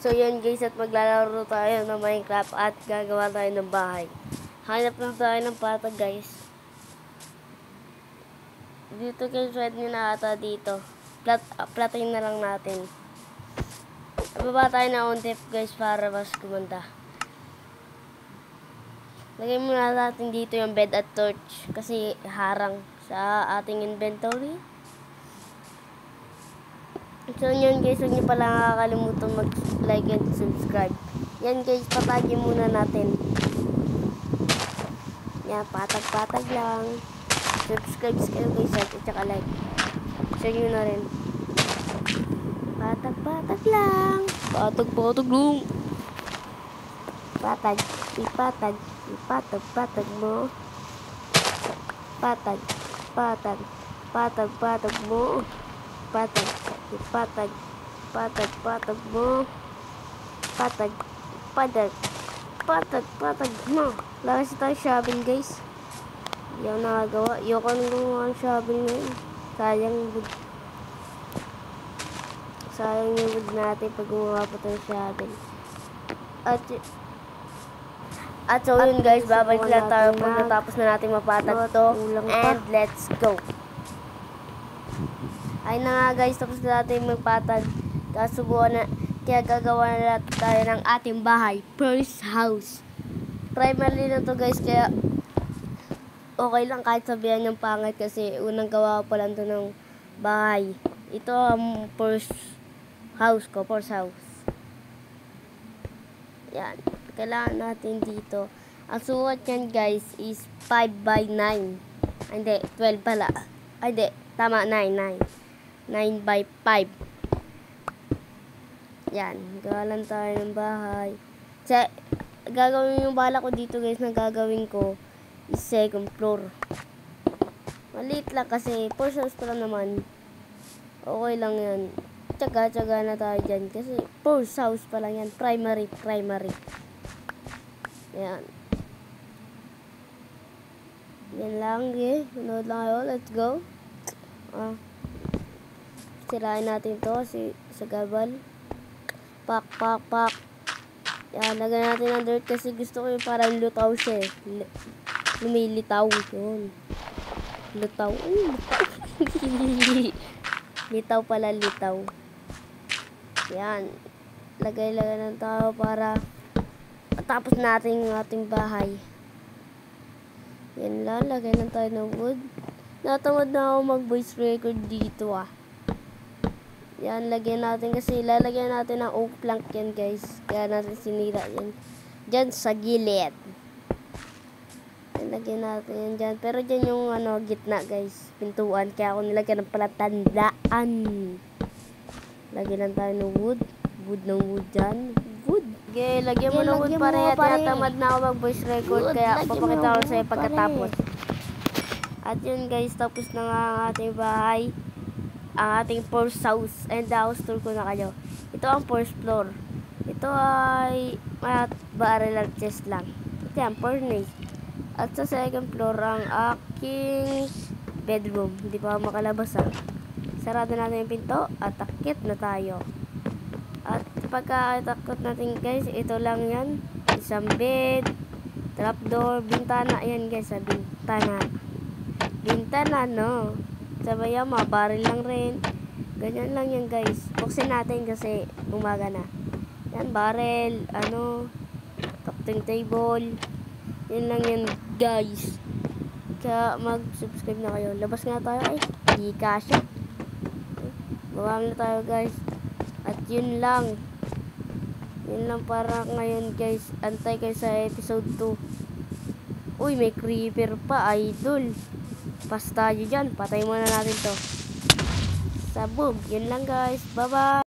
So yan guys, at maglalaro tayo ng Minecraft at gagawa tayo ng bahay. Hanap lang tayo ng patag guys. Dito guys, red nyo na ata dito. Platin na lang natin. Baba tayo na on tip guys para mas kumanda. Lagay muna natin dito yung bed at torch kasi harang sa ating inventory. So yun guys, huwag nyo pala nakakalimutan mag-like and subscribe. Yan guys, patagin muna natin. Yan, patag-patag lang. Subscribe kayo guys at saka like. Share nyo na rin. Patag-patag lang. Patag-patag lang. Patag, ipatag, ipatag-patag mo. Patag, patag, patag-patag mo. Patag, ipatag, patag-patag mo. Patag, patag, patag-patag mo. Lakas tayo shovel guys. Hindi ako nakagawa. Ayoko nang gumawa ng shovel ngayon. Sayang wood. Sayang yung wood natin pag gumawa po tayo shovel. At so yun guys, babalik lang tayo pag natapos na natin mapatag to. And let's go. Ay na nga guys, tapos na natin magpatag. Kaya gagawa na tayo ng ating bahay. First house. Primary na to guys, kaya okay lang kahit sabihan yung pangit kasi unang gawa pa lang to ng bahay. Ito ang first house ko, first house. Yan. Kailangan natin dito. Ang sukat yan guys is 5 by 9. Hindi, 12 pala. Ay, hindi. Tama, 9 by 5. Yan. Gawa lang tayo ng bahay. Gagawin yung bala ko dito guys na gagawin ko is second floor. Maliit lang kasi first house pa lang naman. Okay lang yan. Tsaga na tayo dyan kasi first house pa lang yan. Primary. Yan. Yan lang eh. Manood lang kayo. Let's go. Sirain natin to kasi sa gabal. Pak. Yan. Lagyan natin ng dirt kasi gusto ko yung parang lutaw siya eh. Lumilitaw. Yun. Lutaw. Litaw pala, litaw. Yan. Lagay ng tao para tapos natin yung ating bahay. Yan lang. Lagay lang tayo ng wood. Natamad na ako mag-voice record dito Yan. Lagyan natin kasi lalagyan natin ng oak plank yan guys. Kaya natin sinira yan. Diyan sa gilid. Yan. Lagyan natin yan dyan. Pero dyan yung gitna guys. Pintuan. Kaya ako nilagyan ng palatandaan. Lagyan lang tayo ng wood. Wood dyan. Wood. Okay, lagyan mo ng wood pare. Tamad na ako mag-voice record. Kaya papakita ko sa'yo pagkatapos. At yun guys, tapos na nga ang ating bahay. Ang ating first house. And the house tour ko na kayo. Ito ang first floor. Ito ay barrel chest lang. Ito yan, furnace. At sa second floor ang aking bedroom. Hindi pa ako makalabas Sarado natin yung pinto at takit na tayo. At pagka-takot natin guys, ito lang yan. Isang bed, trapdoor, bintana. Yan guys, bintana. Bintana, no? Sabay yan, mga baril lang rin. Ganyan lang yan guys. Buksin natin kasi umaga na. Yan, baril, crafting table. Yan lang yan guys. Kaya mag-subscribe na kayo. Labas nga tayo di kasya. Bawang na tayo guys. At yun lang. Yun lang para ngayon guys. Antay kayo sa episode 2. Uy, may creeper pa, idol. Pas tayo dyan. Patay muna natin to. Sabog. Yun lang guys. Bye bye.